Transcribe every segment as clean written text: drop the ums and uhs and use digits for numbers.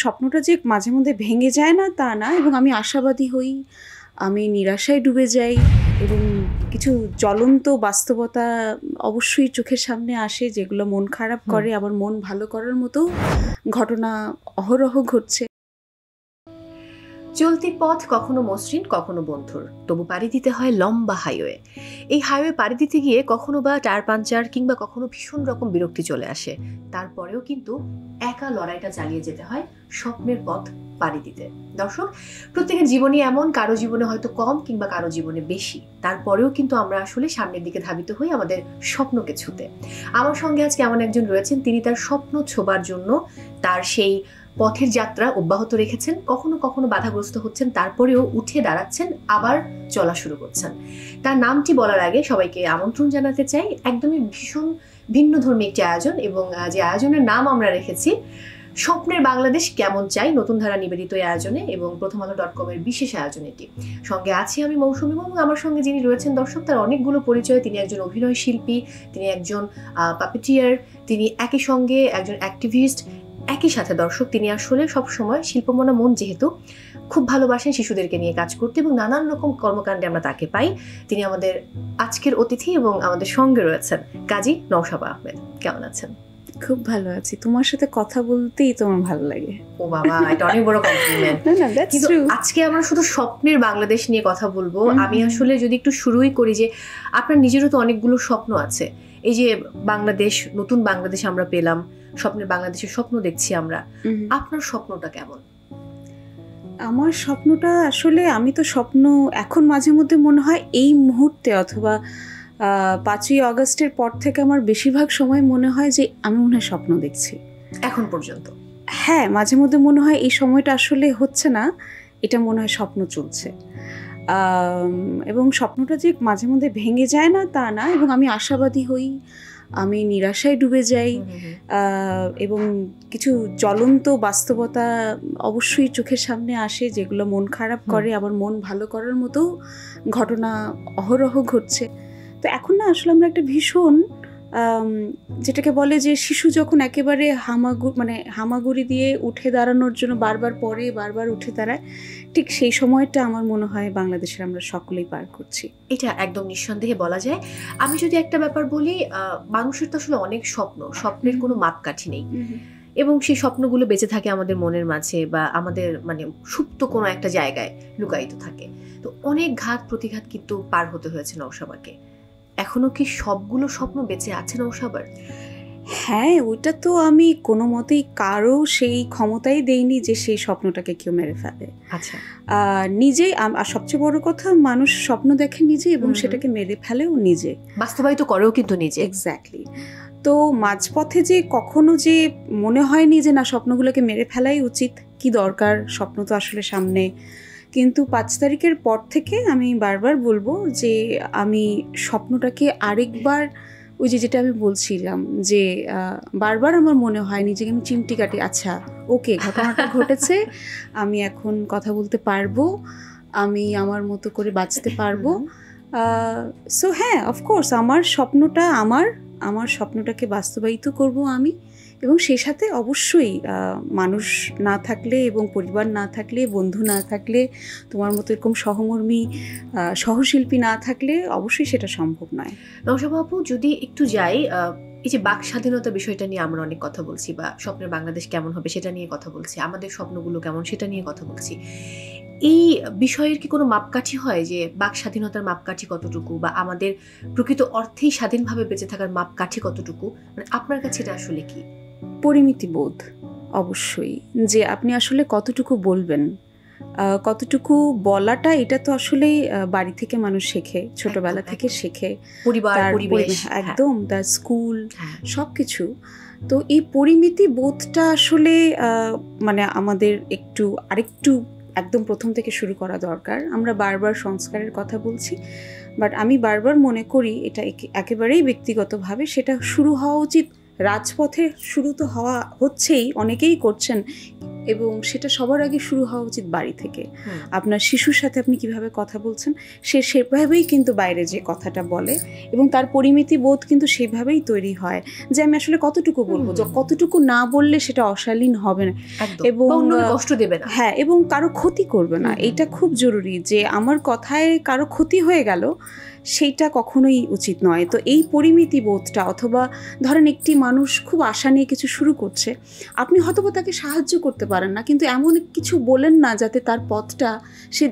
স্বপ্নটা যে মাঝে মধ্যে ভেঙে যায় না তা না, এবং আমি আশাবাদী হই, আমি নিরাশায় ডুবে যাই, এবং কিছু জ্বলন্ত বাস্তবতা অবশ্যই চোখের সামনে আসে যেগুলো মন খারাপ করে, আবার মন ভালো করার মতো ঘটনা অহরহ ঘটছে। চলতি পথ কখনো মসৃণ কখনো বন্ধুর, তবু পাড়ি দিতে হয় লম্বা হাইওয়ে। এই হাইওয়ে পাড়ি দিতে গিয়ে কখনো বা টায়ার পাঞ্চার কিংবা কখনো ভীষণ রকম বিরক্তি চলে আসে। তারপরেও কিন্তু একা লড়াইটা চালিয়ে যেতে হয় স্বপ্নের পথ পাড়ি দিতে। দর্শক, প্রত্যেকের জীবনে এমন, কারো জীবনে হয়তো কম কিংবা কারো জীবনে বেশি, তারপরেও কিন্তু আমরা আসলে সামনের দিকে ধাবিত হই আমাদের স্বপ্নকে ছুঁতে। আমার সঙ্গে আজকে এমন একজন রয়েছেন, তিনি তার স্বপ্ন ছোবার জন্য তার সেই পথের যাত্রা অব্যাহত রেখেছেন। কখনো কখনো বাধাগ্রস্ত হচ্ছেন, তারপরেও উঠে দাঁড়াচ্ছেন, আবার চলা শুরু করছেন। তার নামটি বলার আগে সবাইকে আমন্ত্রণ জানাতে চাই একদমই ভীষণ ভিন্নধর্মী একটি আয়োজন, এবং যে আয়োজনের নাম আমরা রেখেছি স্বপ্নের বাংলাদেশ কেমন চাই, নতুন ধারা নিবেদিত আয়োজনে এবং প্রথমআলো.com এর বিশেষ আয়োজন এটি। সঙ্গে আছি আমি মৌসুমী, এবং আমার সঙ্গে যিনি রয়েছেন দর্শক, তার অনেকগুলো পরিচয়। তিনি একজন অভিনয় শিল্পী, তিনি একজন পাপেটিয়ার, তিনি একই সঙ্গে একজন অ্যাক্টিভিস্ট, একই সাথে দর্শক তিনি আসলে সবসময় শিল্পমনা মন যেহেতু খুব ভালোবাসেন শিশুদেরকে নিয়ে কাজ করতে, এবং নানান রকম কর্মকাণ্ডে আমরা তাকে পাই। তিনি আমাদের আজকের অতিথি এবং আমাদের সঙ্গে রয়েছেন কাজী নওশাবা আহমেদ। কেমন আছেন? খুব ভালো আছি, তোমার সাথে কথা বলতেই তোমার ভালো লাগে। ও বাবা, এটা অনেক বড় কমপ্লিমেন্ট। কিন্তু আজকে আমরা শুধু স্বপ্নের বাংলাদেশ নিয়ে কথা বলবো। আমি আসলে যদি একটু শুরুই করি যে আপনার নিজেরও তো অনেকগুলো স্বপ্ন আছে। এই যে বাংলাদেশ, নতুন বাংলাদেশ আমরা পেলাম, স্বপ্নের বাংলাদেশের স্বপ্ন দেখছি আমরা, আপনার স্বপ্নটা কেমন? আমার স্বপ্নটা আসলে, আমি তো স্বপ্ন এখন মাঝে মধ্যে মনে হয় এই মুহূর্তে অথবা 5ই আগস্টের পর থেকে আমার বেশিরভাগ সময় মনে হয় যে আমি মনে হয় স্বপ্ন দেখছি এখন পর্যন্ত। হ্যাঁ, মাঝে মধ্যে মনে হয় এই সময়টা আসলে হচ্ছে না, এটা মনে হয় স্বপ্ন চলছে। এবং স্বপ্নটা যে মাঝে মধ্যে ভেঙে যায় না তা না, এবং আমি আশাবাদী হই, আমি নিরাশায় ডুবে যাই, এবং কিছু জ্বলন্ত বাস্তবতা অবশ্যই চোখের সামনে আসে যেগুলো মন খারাপ করে, আবার মন ভালো করার মতো ঘটনা অহরহ ঘটছে। তো এখন না আসলে আমরা একটা ভীষণ যেটাকে বলে যে শিশু যখন একেবারে হামাগুড়ি দিয়ে উঠে দাঁড়ানোর জন্য বারবার পরে বারবার উঠে দাঁড়ায়, ঠিক সেই সময়টা আমার মনে হয় বাংলাদেশের আমরা সকলেই পার করছি। এটা একদম নিঃসন্দেহে বলা যায়। আমি যদি একটা ব্যাপার বলি, মানুষের তো আসলে অনেক স্বপ্ন, স্বপ্নের কোনো মাপকাঠি নেই, এবং সেই স্বপ্নগুলো বেঁচে থাকে আমাদের মনের মাঝে বা আমাদের সুপ্ত কোনো একটা জায়গায় লুকায়িত থাকে। তো অনেক ঘাত প্রতিঘাত কিন্তু পার হতে হয়েছে নওশাবাকে। এখনো কি সবগুলো স্বপ্ন বেঁচে আছে নওশাবার? হ্যাঁ, ওইটা তো আমি কোনো মতেই কারো সেই ক্ষমতাই দেইনি যে সেই স্বপ্নটাকে কেউ মেরে ফেলে। আচ্ছা, নিজেই। আর সবচেয়ে বড় কথা, মানুষ স্বপ্ন দেখে নিজে এবং সেটাকে মেরে ফেলেও নিজে, বাস্তবায়িত করেও কিন্তু নিজে। এক্স্যাক্টলি। তো মাঝপথে যে কখনো যে মনে হয়নি যে না, স্বপ্নগুলোকে মেরে ফেলাই উচিত, কি দরকার, স্বপ্ন তো আসলে সামনে। কিন্তু 5 তারিখের পর থেকে আমি বারবার বলবো যে আমি স্বপ্নটাকে আরেকবার, ওই যেটা আমি বলছিলাম যে বারবার আমার মনে হয় নিজেকে আমি চিমটি কাটি, আচ্ছা ওকে ঘটনাটা ঘটেছে, আমি এখন কথা বলতে পারবো, আমি আমার মতো করে বাঁচতে পারবো। সো হ্যাঁ, অফকোর্স আমার স্বপ্নটা আমার স্বপ্নটাকে বাস্তবায়িত করব আমি, এবং সেই সাথে অবশ্যই মানুষ না থাকলে এবং পরিবার না থাকলে, বন্ধু না থাকলে, তোমার মতো এরকম সহমর্মী সহশিল্পী না থাকলে অবশ্যই সেটা সম্ভব নয়। নওশাবা আপু, যদি একটু যাই, এই যে বাক স্বাধীনতা বিষয়টা নিয়ে আমরা অনেক কথা বলছি, বা স্বপ্নের বাংলাদেশ কেমন হবে সেটা নিয়ে কথা বলছি, আমাদের স্বপ্নগুলো কেমন সেটা নিয়ে কথা বলছি। এই বিষয়ের কি কোনো মাপকাঠি হয় যে বাক স্বাধীনতার মাপকাঠি কতটুকু, বা আমাদের প্রকৃত অর্থেই স্বাধীনভাবে বেঁচে থাকার মাপকাঠি কতটুকু, আপনার কাছে এটা আসলে কি? পরিমিতি বোধ, অবশ্যই, যে আপনি আসলে কতটুকু বলবেন, কতটুকু বলাটা, এটা তো আসলে বাড়ি থেকে মানুষ শেখে, ছোটবেলা থেকে শেখে, পরিবার, পরিবেশ, একদম তার স্কুল, সবকিছু। তো এই পরিমিতি বোধটা আসলে আমাদের আরেকটু একদম প্রথম থেকে শুরু করা দরকার। আমরা বারবার সংস্কারের কথা বলছি, বাট আমি বারবার মনে করি এটা একেবারেই ব্যক্তিগতভাবে সেটা শুরু হওয়া উচিত রাজপথে। শুরু তো হচ্ছেই, অনেকেই করছেন, এবং সেটা সবার আগে শুরু হওয়া উচিত বাড়ি থেকে। আপনার শিশুর সাথে আপনি কিভাবে কথা বলছেন, সে সেভাবেই কিন্তু বাইরে যে কথাটা বলে, এবং তার পরিমিতি বোধ কিন্তু সেভাবেই তৈরি হয় যে আমি আসলে কতটুকু বলবো, কতটুকু না বললে সেটা অশালীন হবে না এবং কষ্ট দেবে না, হ্যাঁ, এবং কারো ক্ষতি করবে না। এটা খুব জরুরি যে আমার কথায় কারো ক্ষতি হয়ে গেল সেইটা কখনোই উচিত নয়। তো এই পরিমিতি বোধটা, অথবা ধরেন একটি মানুষ খুব আশা নিয়ে কিছু শুরু করছে, আপনি হয়তো তাকে সাহায্য করতে পারেন না, কিন্তু এমন কিছু বলেন না যাতে তার পথটা সে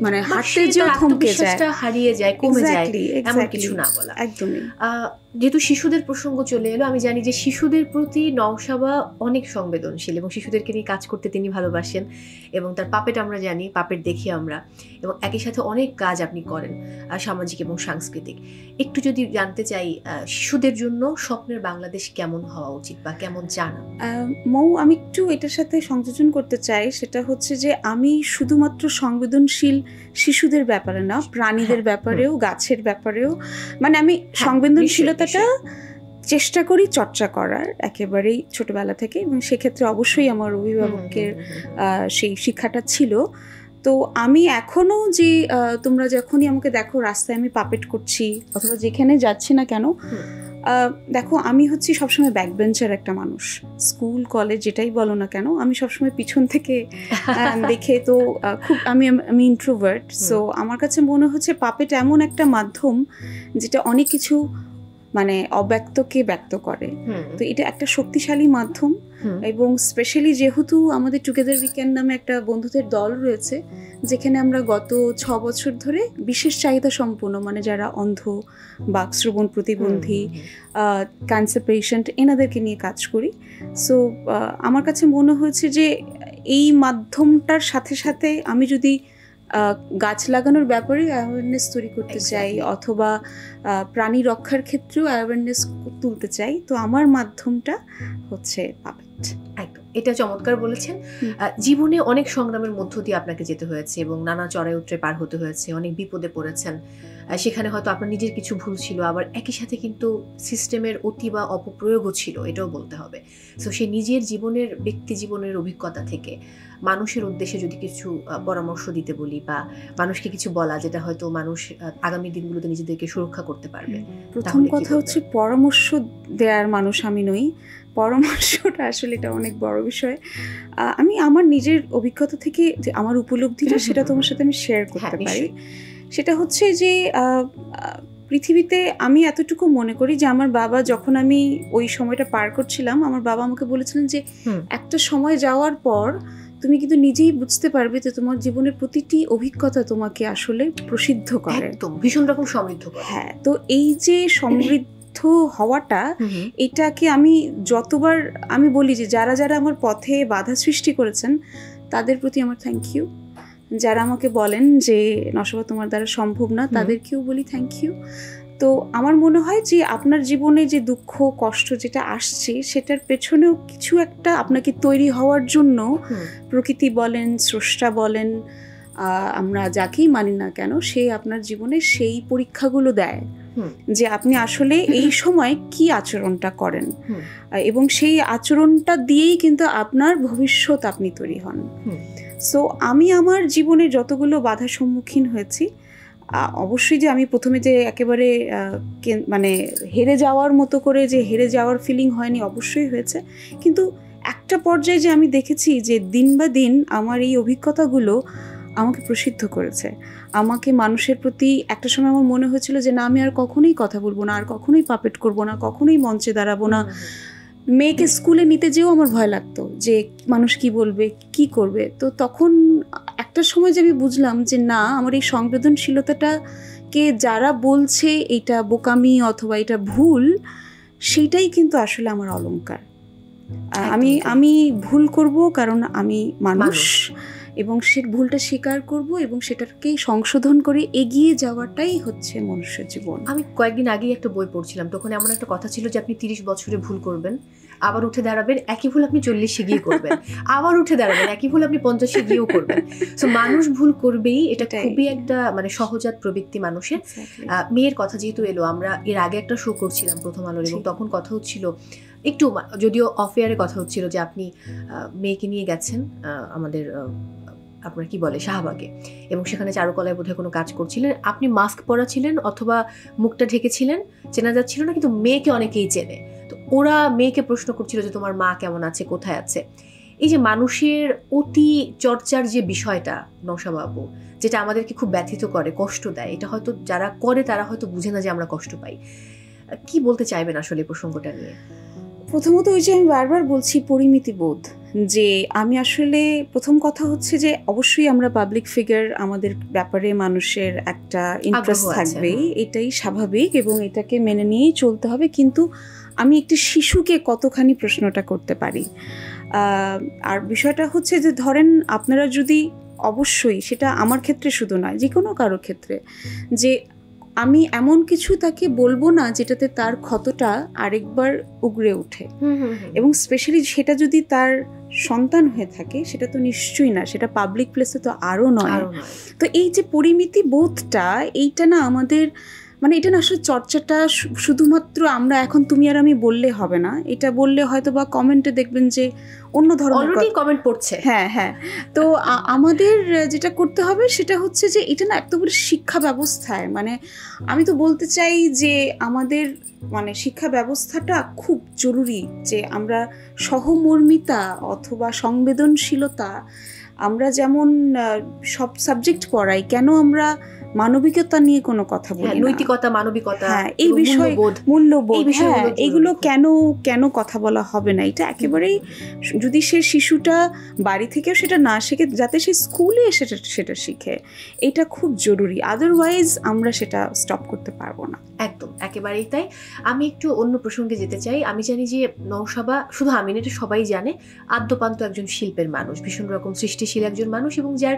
মানে হাঁটতে যেও থমকে যায়, হারিয়ে যায়, কমে যায়, এমন কিছু না বলা। একদমই। যেহেতু শিশুদের প্রসঙ্গ চলে এলো, আমি জানি যে শিশুদের প্রতি নওশাবা অনেক সংবেদনশীল এবং শিশুদেরকে নিয়ে কাজ করতে তিনি ভালোবাসেন, এবং তার পাপেট আমরা জানি, পাপেট দেখি আমরা, এবং একই সাথে অনেক কাজ আপনি করেন সামাজিক এবং সাংস্কৃতিক। একটু যদি জানতে চাই শিশুদের জন্য স্বপ্নের বাংলাদেশ কেমন হওয়া উচিত বা কেমন চান? মৌ, আমি একটু এটার সাথে সংযোজন করতে চাই। সেটা হচ্ছে যে আমি শুধুমাত্র সংবেদনশীল শিশুদের ব্যাপারে না, প্রাণীদের ব্যাপারেও, গাছের ব্যাপারেও, মানে আমি সংবেদনশীলতাটা চেষ্টা করি চর্চা করার একেবারেই ছোটবেলা থেকে, এবং সেক্ষেত্রে অবশ্যই আমার অভিভাবকের সেই শিক্ষাটা ছিল। তো আমি এখনও যে তোমরা যখনই আমাকে দেখো রাস্তায় আমি পাপেট করছি অথবা যেখানে যাচ্ছি না কেন, দেখো আমি হচ্ছি সবসময় ব্যাক বেঞ্চার একটা মানুষ। স্কুল কলেজ যেটাই বলো না কেন, আমি সবসময় পিছন থেকে দেখে, তো খুব আমি ইন্ট্রোভার্ট। সো আমার কাছে মনে হচ্ছে পাপেট এমন একটা মাধ্যম যেটা অনেক কিছু মানে অব্যক্তকে ব্যক্ত করে। তো এটা একটা শক্তিশালী মাধ্যম, এবং স্পেশালি যেহেতু আমাদের টুগেদার উইকেন্ড নামে একটা বন্ধুদের দল রয়েছে, যেখানে আমরা গত 6 বছর ধরে বিশেষ চাহিদা সম্পন্ন, মানে যারা অন্ধ বা শ্রবণ প্রতিবন্ধী, ক্যান্সার পেশেন্ট, এনাদেরকে নিয়ে কাজ করি। সো আমার কাছে মনে হয়েছে যে এই মাধ্যমটার সাথে সাথে আমি যদি গাছ লাগানোর ব্যাপারে অ্যাওয়ারনেস তৈরি করতে চাই, অথবা প্রাণী রক্ষার ক্ষেত্রেও অ্যাওয়ারনেস তুলতে চাই, তো আমার মাধ্যমটা হচ্ছে পাপেট। একদম, এটা চমৎকার বলেছেন। জীবনে অনেক সংগ্রামের মধ্য দিয়ে আপনাকে যেতে হয়েছে এবং নানা চড়াই উতরে পার হতে হয়েছে, অনেক বিপদে পড়েছেন। সেখানে হয়তো আপনার নিজের কিছু ভুল ছিল, আবার একই সাথে কিন্তু সিস্টেমের অতি বা অপপ্রয়োগও ছিল, এটাও বলতে হবে। সো সে নিজের জীবনের, ব্যক্তি জীবনের অভিজ্ঞতা থেকে মানুষের উদ্দেশ্যে যদি কিছু পরামর্শ দিতে বলি, বা মানুষকে কিছু বলা যেটা হয়তো মানুষ আগামী দিনগুলোতে নিজেদেরকে সুরক্ষা করতে পারবে। প্রথম কথা হচ্ছে, পরামর্শ দেওয়ার মানুষ আমি নই। পরামর্শটা আসলে এটা অনেক বড় বিষয়। আমি আমার নিজের অভিজ্ঞতা থেকে যে আমার উপলব্ধিটা, সেটা তোমার সাথে আমি শেয়ার করতে পারি। সেটা হচ্ছে যে পৃথিবীতে আমি এতটুকু মনে করি যে আমার বাবা, যখন আমি ওই সময়টা পার করছিলাম, আমার বাবা আমাকে বলেছিলেন যে একটা সময় যাওয়ার পর তুমি কিন্তু নিজেই বুঝতে পারবে যে তোমার জীবনের প্রতিটি অভিজ্ঞতা তোমাকে আসলে প্রসিদ্ধ করে, একদম ভীষণ রকম সমৃদ্ধ করে। হ্যাঁ, তো এই যে সমৃদ্ধ হওয়াটা, এটাকে আমি যতবার আমি বলি যে যারা যারা আমার পথে বাধা সৃষ্টি করেছেন তাদের প্রতি আমার থ্যাংক ইউ। যারা আমাকে বলেন যে নওশাবা তোমার দ্বারা সম্ভব না, তাদেরকেও বলি থ্যাংক ইউ। তো আমার মনে হয় যে আপনার জীবনে যে দুঃখ কষ্ট যেটা আসছে, সেটার পেছনেও কিছু একটা আপনাকে তৈরি হওয়ার জন্য প্রকৃতি বলেন, স্রষ্টা বলেন, আমরা যাকেই মানি না কেন, সে আপনার জীবনে সেই পরীক্ষাগুলো দেয় যে আপনি আসলে এই সময় কি আচরণটা করেন, এবং সেই আচরণটা দিয়েই কিন্তু আপনার ভবিষ্যৎ আপনি তৈরি হন। সো আমি আমার জীবনে যতগুলো বাধার সম্মুখীন হয়েছি, অবশ্যই যে আমি প্রথমে যে একেবারে মানে হেরে যাওয়ার মতো করে যে হেরে যাওয়ার ফিলিং হয়নি, অবশ্যই হয়েছে, কিন্তু একটা পর্যায়ে যে আমি দেখেছি যে দিন বা দিন আমার এই অভিজ্ঞতাগুলো আমাকে প্রসিদ্ধ করেছে। আমাকে মানুষের প্রতি একটা সময় আমার মনে হয়েছিল যে না, আমি আর কখনোই কথা বলবো না, আর কখনোই পাপেট করবো না, কখনোই মঞ্চে দাঁড়াবো না। মেয়েকে স্কুলে নিতে যেও আমার ভয় লাগতো যে মানুষ কি বলবে, কি করবে। তো তখন একটা সময় যে আমি বুঝলাম যে না, আমার এই সংবেদনশীলতাটাকে যারা বলছে এটা বোকামি অথবা এটা ভুল, সেইটাই কিন্তু আসলে আমার অলংকার। আমি ভুল করব কারণ আমি মানুষ, এবং সে ভুলটা স্বীকার করব এবং সেটাকেই সংশোধন করে এগিয়ে যাওয়াটাই হচ্ছে মনুষ্যের জীবন। আমি কয়েকদিন আগেই একটা বই পড়ছিলাম, তখন এমন একটা কথা ছিল যে আপনি 30 বছরে ভুল করবেন আবার উঠে দাঁড়াবেন, একই ভুল আপনি 40-এ গিয়ে করবেন, আবার উঠে দাঁড়াবেন, একই ভুল আপনি 50-এ গিয়েও করবেন। তো মানুষ ভুল করবেই, এটা খুবই একটা মানে সহজাত প্রবৃত্তি মানুষের। মেয়ের কথা যেহেতু এলো, আমরা এর আগে একটা শো করছিলাম প্রথম আলোর, এবং তখন কথা হচ্ছিল একটু, যদিও অফ এয়ারে কথা হচ্ছিল যে আপনি মেয়েকে নিয়ে গেছেন আমাদের আপনার কি বলে শাহবাগে, এবং সেখানে চারুকলায় বোধহয় কোনো কাজ করছিলেন, আপনি মাস্ক পরা ছিলেন অথবা মুখটা ঢেকেছিলেন, চেনা যাচ্ছিল না, কিন্তু মেয়েকে অনেকেই চেনে। তো ওরা মেয়েকে প্রশ্ন করছিল যে তোমার মা কেমন আছে, কোথায় আছে। এই যে মানুষের অতি চর্চার যে বিষয়টা নওশা বাবু, যেটা আমাদেরকে খুব ব্যথিত করে, কষ্ট দেয়, এটা হয়তো যারা করে তারা হয়তো বুঝে না যে আমরা কষ্ট পাই। কি বলতে চাইবেন আসলে এই প্রসঙ্গটা নিয়ে? প্রথমত ওই যে আমি বারবার বলছি পরিমিতি বোধ, যে আমি আসলে প্রথম কথা হচ্ছে যে অবশ্যই আমরা পাবলিক ফিগার, আমাদের ব্যাপারে মানুষের একটা ইন্টারেস্ট থাকবেই, এটাই স্বাভাবিক এবং এটাকে মেনে নিয়েই চলতে হবে। কিন্তু আমি একটি শিশুকে কতখানি প্রশ্নটা করতে পারি। আর বিষয়টা হচ্ছে যে ধরেন আপনারা যদি, অবশ্যই সেটা আমার ক্ষেত্রে শুধু নয়, যে কোনো কারো ক্ষেত্রে, যে আমি এমন কিছু তাকে বলবো না যেটাতে তার ক্ষতটা আরেকবার উগড়ে ওঠে, এবং স্পেশালি সেটা যদি তার সন্তান হয়ে থাকে, সেটা তো নিশ্চয়ই না, সেটা পাবলিক প্লেসে তো আরও নয়। তো এই যে পরিমিতি বোধটা, এইটা না আমাদের, মানে এটা না আসলে চর্চাটা শুধুমাত্র আমরা এখন তুমি আর আমি বললে হবে না, এটা বললে হয়তো বা কমেন্টে দেখবেন যে অন্য ধরনের কমেন্ট পড়ছে। হ্যাঁ হ্যাঁ, তো আমাদের যেটা করতে হবে সেটা হচ্ছে যে এটা না একেবারে শিক্ষা ব্যবস্থায়, মানে আমি তো বলতে চাই যে আমাদের মানে শিক্ষা ব্যবস্থাটা খুব জরুরি, যে আমরা সহমর্মিতা অথবা সংবেদনশীলতা, আমরা যেমন সব সাবজেক্ট পড়াই, কেন আমরা মানবিকতা নিয়ে কোনো কথা বলি না, নৈতিকতা, মানবিকতা, এই বিষয়, মূল্যবোধ, এগুলো কেন কথা বলা হবে না? এটা একেবারেই, যদি সে শিশুটা বাড়ি থেকেও সেটা না শেখে, যাতে সে স্কুলে এসে সেটা শিখে, এটা খুব জরুরি। আদারওয়াইজ আমরা সেটা স্টপ করতে পারবো না। একদম, একেবারেই তাই। আমি একটু অন্য প্রসঙ্গে যেতে চাই। আমি জানি যে নওশাবা, শুধু আমি না, এটা সবাই জানে, আদ্যপান্ত একজন শিল্পের মানুষ, ভীষণ রকম সৃষ্টিশীল একজন মানুষ, এবং যার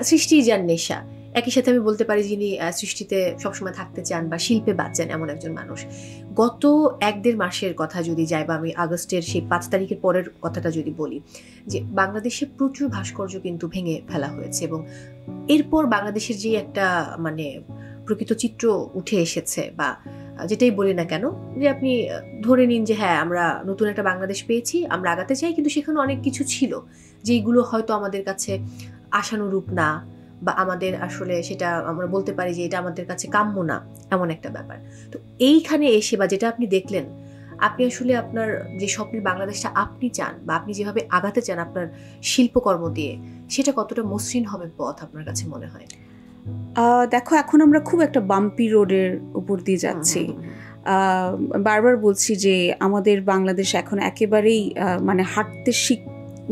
সৃষ্টিই যার নেশা। একই সাথে আমি বলতে পারি যিনি সৃষ্টিতে সবসময় থাকতে চান বা শিল্পে বাঁচেন, এমন একজন মানুষ। গত 1-1.5 মাসের কথা যদি যাই, বা আমি আগস্টের সেই 5 তারিখের পরের কথাটা যদি বলি, যে বাংলাদেশে প্রচুর ভাস্কর্য কিন্তু ভেঙে ফেলা হয়েছে, এবং এরপর বাংলাদেশের যে একটা মানে প্রকৃত চিত্র উঠে এসেছে, বা যেটাই বলি না কেন, যে আপনি ধরে নিন যে হ্যাঁ, আমরা নতুন একটা বাংলাদেশ পেয়েছি, আমরা আগাতে চাই, কিন্তু সেখানে অনেক কিছু ছিল যেইগুলো হয়তো আমাদের কাছে আশানুরূপ না, বা আমাদের আসলে সেটা আমরা বলতে পারি যে এটা আমাদের কাছে কাম্য না, এমন একটা ব্যাপার। তো এইখানে এসে, বা যেটা আপনি দেখলেন, আপনি আসলে আপনার যে স্বপ্নের বাংলাদেশটা আপনি চান, বা আপনি যেভাবে আগাতে চান আপনার শিল্পকর্ম দিয়ে, সেটা কতটা মসৃণ হবে পথ আপনার কাছে মনে হয়? দেখো, এখন আমরা খুব একটা বাম্পি রোডের উপর দিয়ে যাচ্ছি। বারবার বলছি যে আমাদের বাংলাদেশ এখন একেবারেই মানে হাঁটতে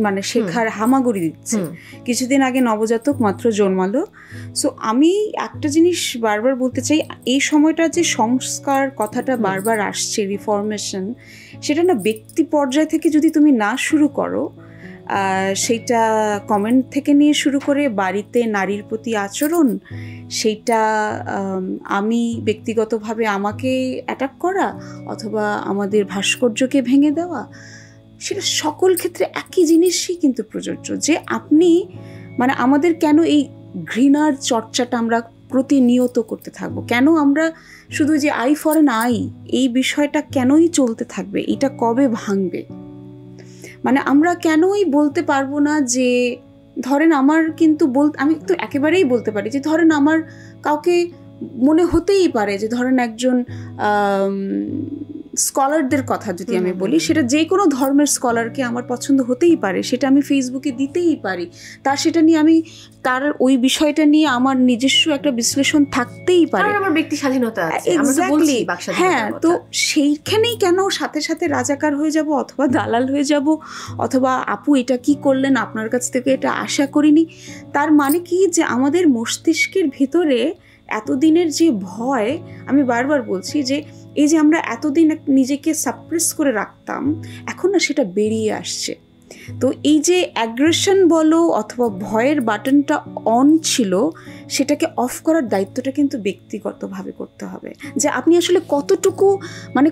মানে শেখার হামাগুড়ি দিচ্ছে। কিছুদিন আগে নবজাতক মাত্র জন্মালো। সো আমি একটা জিনিস বারবার বলতে চাই, এই সময়টা যে সংস্কার কথাটা বারবার আসছে, রিফরমেশন, সেটা না ব্যক্তি পর্যায় থেকে যদি তুমি না শুরু করো, সেইটা কমেন্ট থেকে নিয়ে শুরু করে বাড়িতে নারীর প্রতি আচরণ, সেইটা আমি ব্যক্তিগতভাবে আমাকে অ্যাটাক করা অথবা আমাদের ভাস্কর্যকে ভেঙে দেওয়া, সেটা সকল ক্ষেত্রে একই জিনিসই কিন্তু প্রযোজ্য। যে আপনি মানে আমাদের কেন এই ঘৃণার চর্চাটা আমরা প্রতিনিয়ত করতে থাকবো? কেন আমরা শুধু যে আই ফর অ্যান আই, এই বিষয়টা কেনই চলতে থাকবে? এটা কবে ভাঙবে? মানে আমরা কেনই বলতে পারবো না যে ধরেন আমার কিন্তু আমি তো একেবারেই বলতে পারি যে ধরেন আমার কাউকে মনে হতেই পারে যে ধরেন একজন স্কলারদের কথা যদি আমি বলি, সেটা যে কোনো ধর্মের স্কলারকে আমার পছন্দ হতেই পারে, সেটা আমি ফেসবুকে দিতেই পারি, সেটা নিয়ে আমি তার ওই বিষয়টা নিয়ে আমার নিজস্ব একটা বিশ্লেষণ থাকতেই পারে, আমার ব্যক্তি স্বাধীনতা আছে। এক্স্যাক্টলি, হ্যাঁ। তো সেইখানেই কেন সাথে সাথে রাজাকার হয়ে যাব অথবা দালাল হয়ে যাব, অথবা আপু এটা কি করলেন, আপনার কাছ থেকে এটা আশা করিনি? তার মানে কি যে আমাদের মস্তিষ্কের ভিতরে এতদিনের যে ভয়, আমি বারবার বলছি যে এই যে আমরা এতদিন নিজেকে সাপ্রেস করে রাখতাম, এখন না সেটা বেরিয়ে আসছে। তো এই যে অ্যাগ্রেশন বলো অথবা ভয়ের বাটনটা অন ছিল, সেটাকে অফ করার দায়িত্বটা কিন্তু ব্যক্তিগতভাবে করতে হবে। যে আপনি আসলে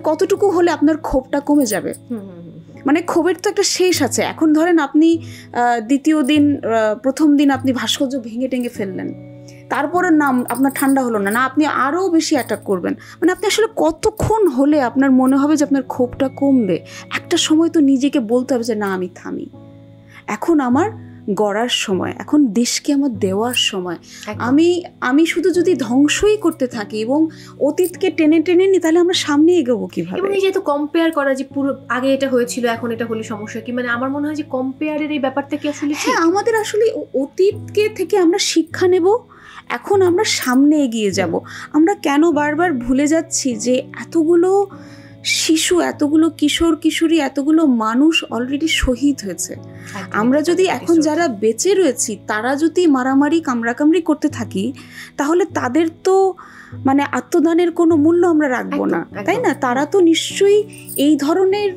কতটুকু হলে আপনার ক্ষোভটা কমে যাবে। মানে ক্ষোভের তো একটা শেষ আছে। এখন ধরেন আপনি দ্বিতীয় দিন প্রথম দিন আপনি ভাস্কর্য ভেঙে টেঙে ফেললেন, তারপরে নাম আপনার ঠান্ডা হলো না, আপনি আরও বেশি অ্যাটাক করবেন। মানে আপনি আসলে কতক্ষণ হলে আপনার মনে হবে যে আপনার ক্ষোভটা কমবে? একটা সময় তো নিজেকে বলতে হবে যে না, আমি থামি, এখন আমার গড়ার সময়, এখন দেশকে আমার দেওয়ার সময়। আমি শুধু যদি ধ্বংসই করতে থাকি এবং অতীতকে টেনে টেনে নিই, তাহলে আমরা সামনে এগোবো কিভাবে? এবং এই যেহেতু কম্পেয়ার করা, যে পুরো আগে এটা হয়েছিল এখন এটা হলে সমস্যা কি, মানে আমার মনে হয় যে কম্পেয়ারের এই ব্যাপারটা কি আসলে হ্যাঁ, আমাদের আসলে অতীতকে থেকে আমরা শিক্ষা নেব, এখন আমরা সামনে এগিয়ে যাব। আমরা কেন বারবার ভুলে যাচ্ছি যে এতগুলো শিশু, এতগুলো কিশোর কিশোরী, এতগুলো মানুষ অলরেডি শহীদ হয়েছে। আমরা যদি এখন যারা বেঁচে রয়েছি তারা যদি মারামারি কামড়াকামড়ি করতে থাকি, তাহলে তাদের তো মানে আত্মদানের কোনো মূল্য আমরা রাখবো না, তাই না? তারা তো নিশ্চয়ই এই ধরনের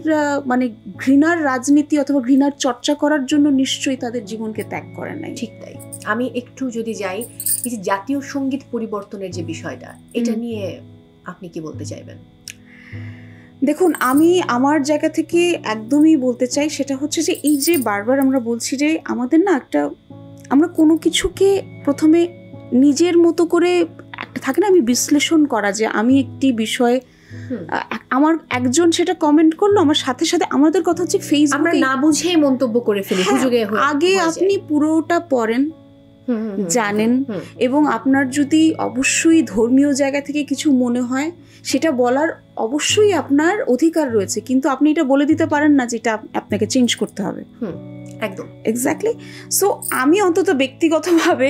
মানে ঘৃণার রাজনীতি অথবা ঘৃণার চর্চা করার জন্য নিশ্চয়ই তাদের জীবনকে ত্যাগ করে নাই। ঠিক তাই। আমি একটু যদি যাই, এই যে জাতীয় সঙ্গীত পরিবর্তনের যে বিষয়টা, এটা নিয়ে আপনি কি বলতে চাইবেন? দেখুন, আমি আমার জায়গা থেকে একদমই বলতে চাই, সেটা হচ্ছে যে এই যে বারবার আমরা বলছি যে আমাদের না একটা, আমরা কোনো কিছুকে প্রথমে নিজের মতো করে একটা থাকে না, আমি বিশ্লেষণ করা, যে আমি একটি বিষয়, আমার একজন সেটা কমেন্ট করলো, আমার সাথে সাথে আমাদের কথা হচ্ছে ফেসবুকে আমরা না বুঝেই মন্তব্য করে ফেলি। আগে আপনি পুরোটা পড়েন, জানেন, এবং আপনার যদি অবশ্যই ধর্মীয় জায়গা থেকে কিছু মনে হয় সেটা বলার অবশ্যই আপনার অধিকার রয়েছে, কিন্তু আপনি এটা বলে দিতে পারেন না যে এটা আপনাকে চেঞ্জ করতে হবে। একদম এক্স্যাক্টলি। সো আমি অন্তত ব্যক্তিগতভাবে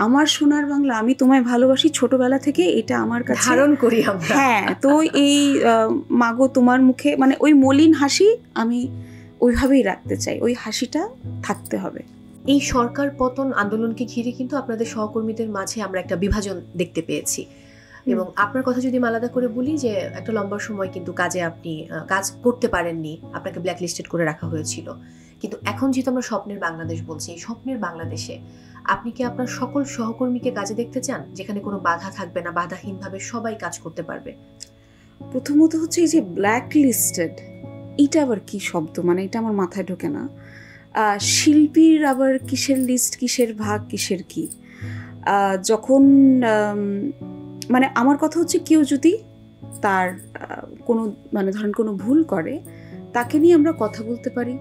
আমার সোনার বাংলা, আমি তোমায় ভালোবাসি, ছোটবেলা থেকে এটা আমার কাছে ধারণ করি আমরা। হ্যাঁ, তো এই মাগো তোমার মুখে, মানে ওই মলিন হাসি আমি ওইভাবেই রাখতে চাই, ওই হাসিটা থাকতে হবে। এই সরকার পতন আন্দোলনকে ঘিরে কিন্তু আপনাদের সহকর্মীদের মাঝে আমরা একটা বিভাজন দেখতে পেয়েছি, এবং আপনার কথা যদি আলাদা করে বলি, যে একটা লম্বা সময় কিন্তু কাজে আপনি কাজ করতে পারেননি, আপনাকে ব্ল্যাকলিস্টেড করে রাখা হয়েছিল। কিন্তু এখন যেহেতু আমরা স্বপ্নের বাংলাদেশ বলছি, এই স্বপ্নের বাংলাদেশে আপনি কি আপনার সকল সহকর্মীকে কাজে দেখতে চান, যেখানে কোনো বাধা থাকবে না, বাধাহীনভাবে সবাই কাজ করতে পারবে? প্রথমত হচ্ছে এই যে ব্ল্যাকলিস্টেড, এটা আবার কি শব্দ, মানে এটা আমার মাথায় ঢোকে না। শিল্পীর আবার কিসের লিস্ট, কিসের ভাগ, কিসের কি? যখন মানে আমার কথা হচ্ছে, কেউ যদি তার কোনো মানে ধরেন কোনো ভুল করে, তাকে নিয়ে আমরা কথা বলতে পারি,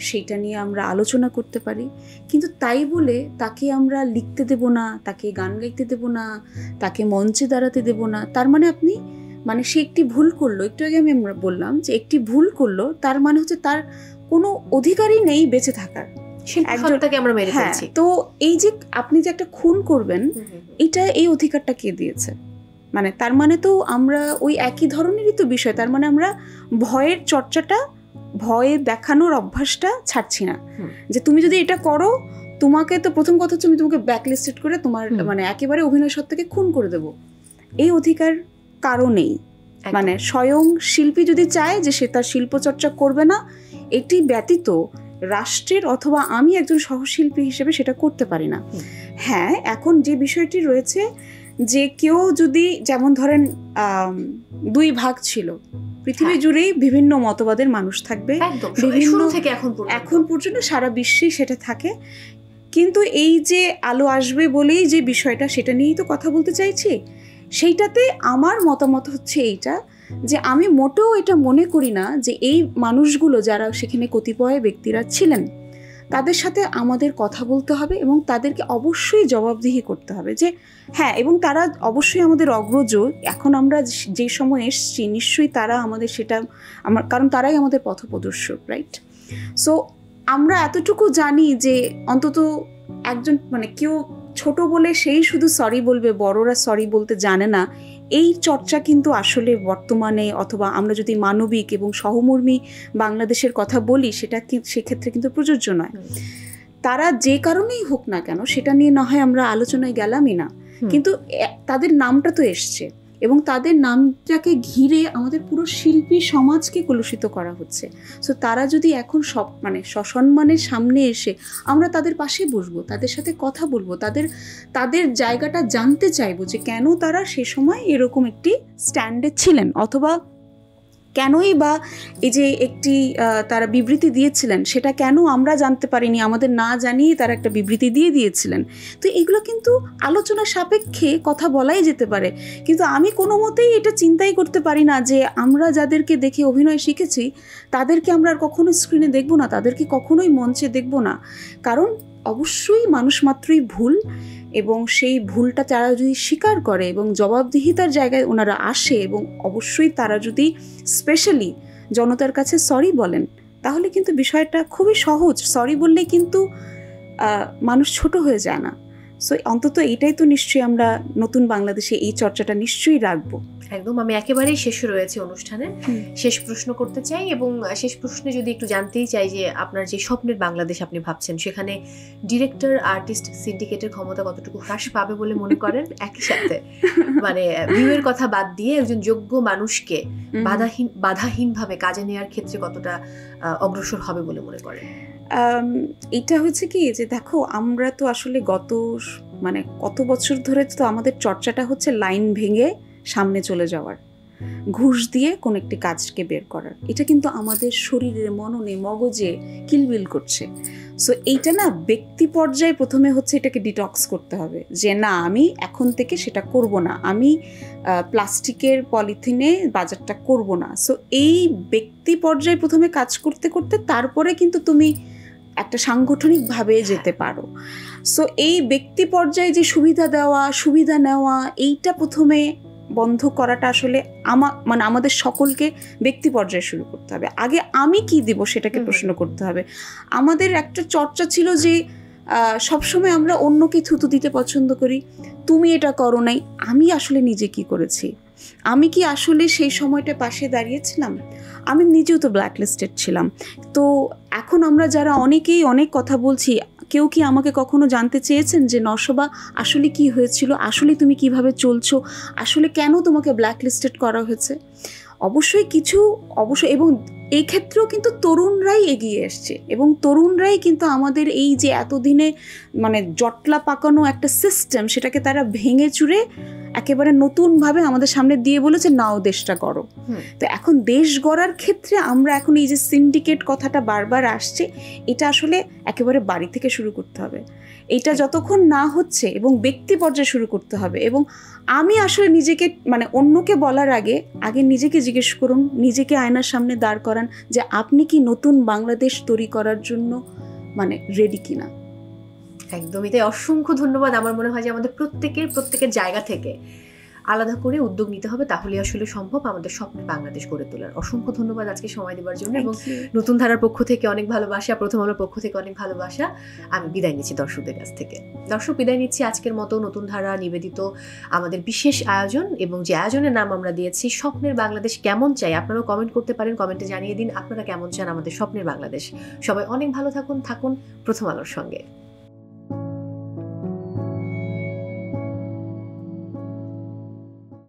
সেইটা নিয়ে আমরা আলোচনা করতে পারি, কিন্তু তাই বলে তাকে আমরা লিখতে দেব না, তাকে গান গাইতে দেব না, তাকে মঞ্চে দাঁড়াতে দেব না। তার মানে আপনি, মানে সে একটি ভুল করলো, একটু আগে আমি আমরা বললাম যে একটি ভুল করলো, তার মানে হচ্ছে তার কোনো অধিকারই নেই বেঁচে থাকার। আমরা মেরে ফেলছি। তো এই যে আপনি যে একটা খুন করবেন, এটা এই অধিকারটা কে দিয়েছে? মানে তার মানে তো আমরা ওই একই ধরনেরই তো বিষয়, তার মানে আমরা ভয়ের চর্চাটা, ভয়ে দেখানোর অভ্যাসটা ছাড়ছি না। যে তুমি যদি এটা করো, তোমাকে তো প্রথম কথা হচ্ছে আমি তোমাকে ব্ল্যাকলিস্টেড করে তোমার মানে একেবারে অভিনয় সত্ত্বাকে খুন করে দেব, এই অধিকার কারো নেই। মানে স্বয়ং শিল্পী যদি চায় যে সে তার শিল্প চর্চা করবে না, এটি ব্যতীত রাষ্ট্রের অথবা আমি একজন সহশিল্পী হিসেবে সেটা করতে পারি না। হ্যাঁ, এখন যে বিষয়টি রয়েছে, যে কেউ যদি, যেমন ধরেন দুই ভাগ ছিল, পৃথিবী জুড়েই বিভিন্ন মতবাদের মানুষ থাকবে, এখন পর্যন্ত সারা বিশ্বেই সেটা থাকে, কিন্তু এই যে আলো আসবে বলেই যে বিষয়টা, সেটা নিয়েই তো কথা বলতে চাইছি। সেইটাতে আমার মতামত হচ্ছে এইটা, যে আমি মোটেও এটা মনে করি না যে এই মানুষগুলো যারা সেখানে কতিপয় ব্যক্তিরা ছিলেন, তাদের সাথে আমাদের কথা বলতে হবে এবং তাদেরকে অবশ্যই জবাবদিহি করতে হবে, যে হ্যাঁ, এবং তারা অবশ্যই আমাদের অগ্রজ। এখন আমরা যে সময় এসছি, নিশ্চয়ই তারা আমাদের সেটা কারণ তারাই আমাদের পথপ্রদর্শক, রাইট? সো আমরা এতটুকু জানি যে অন্তত একজন, মানে কেউ ছোট বলে সেই শুধু সরি বলবে, বড়রা সরি বলতে জানে না, এই চর্চা কিন্তু আসলে বর্তমানে, অথবা আমরা যদি মানবিক এবং সহমর্মী বাংলাদেশের কথা বলি, সেটা সেক্ষেত্রে কিন্তু প্রযোজ্য নয়। তারা যে কারণেই হোক না কেন, সেটা নিয়ে না হয় আমরা আলোচনায় গেলামই না, কিন্তু তাদের নামটা তো এসছে, এবং তাদের নামটাকে ঘিরে আমাদের পুরো শিল্পী সমাজকে কলুষিত করা হচ্ছে। সো তারা যদি এখন সব মানে সসম্মানের সামনে এসে আমরা তাদের পাশে বসবো, তাদের সাথে কথা বলবো, তাদের জায়গাটা জানতে চাইবো যে কেন তারা সে সময় এরকম একটি স্ট্যান্ডে ছিলেন, অথবা কেনই বা এই যে একটি তারা বিবৃতি দিয়েছিলেন, সেটা কেন আমরা জানতে পারিনি, আমাদের না জানিয়ে তারা একটা বিবৃতি দিয়েছিলেন। তো এগুলো কিন্তু আলোচনা সাপেক্ষে কথা বলাই যেতে পারে, কিন্তু আমি কোনো মতেই এটা চিন্তাই করতে পারি না যে আমরা যাদেরকে দেখে অভিনয় শিখেছি তাদেরকে আমরা আর কখনো স্ক্রিনে দেখব না, তাদেরকে কখনোই মঞ্চে দেখব না। কারণ অবশ্যই মানুষ মাত্রই ভুল, এবং সেই ভুলটা তারা যদি স্বীকার করে এবং জবাবদিহিতার জায়গায় ওনারা আসে, এবং অবশ্যই তারা যদি স্পেশালি জনতার কাছে সরি বলেন, তাহলে কিন্তু বিষয়টা খুবই সহজ। সরি বললে কিন্তু মানুষ ছোট হয়ে যায় না। সো অন্তত এইটাই তো নিশ্চয়ই আমরা নতুন বাংলাদেশে এই চর্চাটা নিশ্চয়ই রাখবো। একদম। আমি একেবারেই শেষে রয়েছে অনুষ্ঠানে, শেষ প্রশ্ন করতে চাই, এবং শেষ প্রশ্নে যদি একটু জানতেই চাই যে আপনার যে স্বপ্নের বাংলাদেশ আপনি ভাবছেন, সেখানে ডিরেক্টর আর্টিস্ট সিন্ডিকেটের ক্ষমতা কতটুকু হ্রাস পাবে বলে মনে করেন? একই সাথে মানে ভিউয়ের কথা বাদ দিয়ে একজন যোগ্য মানুষকে বাধাহীনভাবে কাজে নেওয়ার ক্ষেত্রে কতটা অগ্রসর হবে বলে মনে করেন? এটা হচ্ছে কি যে দেখো, আমরা তো আসলে কত বছর ধরে তো আমাদের চর্চাটা হচ্ছে লাইন ভেঙে সামনে চলে যাওয়ার, ঘুষ দিয়ে কোন একটি কাজকে বের করার। এটা কিন্তু আমাদের শরীরে, মননে, মগজে কিলবিল করছে। সো এইটা না ব্যক্তি পর্যায়ে প্রথমে হচ্ছে এটাকে ডিটক্স করতে হবে, যে না আমি এখন থেকে সেটা করব না, আমি প্লাস্টিকের পলিথিনে বাজারটা করব না। সো এই ব্যক্তি পর্যায়ে প্রথমে কাজ করতে করতে তারপরে কিন্তু তুমি একটা সাংগঠনিকভাবে যেতে পারো। সো এই ব্যক্তি পর্যায়ে যে সুবিধা নেওয়া এইটা প্রথমে বন্ধ করাটা আসলে আমাদের সকলকে ব্যক্তি পর্যায়ে শুরু করতে হবে। আগে আমি কি দিব সেটাকে প্রশ্ন করতে হবে। আমাদের একটা চর্চা ছিল যে সবসময় আমরা অন্যকে থুতু দিতে পছন্দ করি, তুমি এটা করো নাই। আমি আসলে নিজে কি করেছি? আমি কি আসলে সেই সময়টা পাশে দাঁড়িয়েছিলাম? আমি নিজেও তো ব্ল্যাকলিস্টেড ছিলাম। তো এখন আমরা যারা অনেকেই অনেক কথা বলছি, কেউ কি আমাকে কখনো জানতে চেয়েছেন যে নশবা আসলে কি হয়েছিল, আসলে তুমি কিভাবে চলছো, আসলে কেন তোমাকে ব্ল্যাকলিস্টেড করা হয়েছে? অবশ্যই এবং এই ক্ষেত্রেও কিন্তু তরুণরাই এগিয়ে এসছে, এবং তরুণরাই কিন্তু আমাদের এই যে এতদিনে জটলা পাকানো একটা সিস্টেম, সেটাকে তারা ভেঙে চুরে একেবারে নতুনভাবে আমাদের সামনে দিয়ে বলেছে নাও দেশটা গড়ো। তো এখন দেশ গড়ার ক্ষেত্রে আমরা এখন এই যে সিন্ডিকেট কথাটা বারবার আসছে, এটা আসলে একেবারে বাড়ি থেকে শুরু করতে হবে। এটা যতক্ষণ না হচ্ছে, এবং ব্যক্তি পর্যায়ে শুরু করতে হবে। এবং আমি আসলে নিজেকে অন্যকে বলার আগে নিজেকে জিজ্ঞেস করুন, নিজেকে আয়নার সামনে দাঁড় করান যে আপনি কি নতুন বাংলাদেশ তৈরি করার জন্য রেডি কিনা। একদমই তাই। অসংখ্য ধন্যবাদ। আমার মনে হয় যে আমাদের প্রত্যেকের জায়গা থেকে আলাদা করে উদ্যোগ নিতে হবে, তাহলে আসলে সম্ভব আমাদের স্বপ্নের বাংলাদেশ গড়ে তোলার। অসংখ্য ধন্যবাদ আজকে সময় দেওয়ার জন্য, এবং নতুন ধারার পক্ষ থেকে অনেক ভালোবাসা, প্রথম আলোর পক্ষ থেকে অনেক ভালোবাসা। আমি বিদায় নিচ্ছি দর্শকদের কাছ থেকে। দর্শক, বিদায় নিচ্ছি আজকের মতো নতুন ধারা নিবেদিত আমাদের বিশেষ আয়োজন, এবং যে আয়োজনের নাম আমরা দিয়েছি স্বপ্নের বাংলাদেশ কেমন চাই। আপনারাও কমেন্ট করতে পারেন, কমেন্টে জানিয়ে দিন আপনারা কেমন চান আমাদের স্বপ্নের বাংলাদেশ। সবাই অনেক ভালো থাকুন প্রথম আলোর সঙ্গে।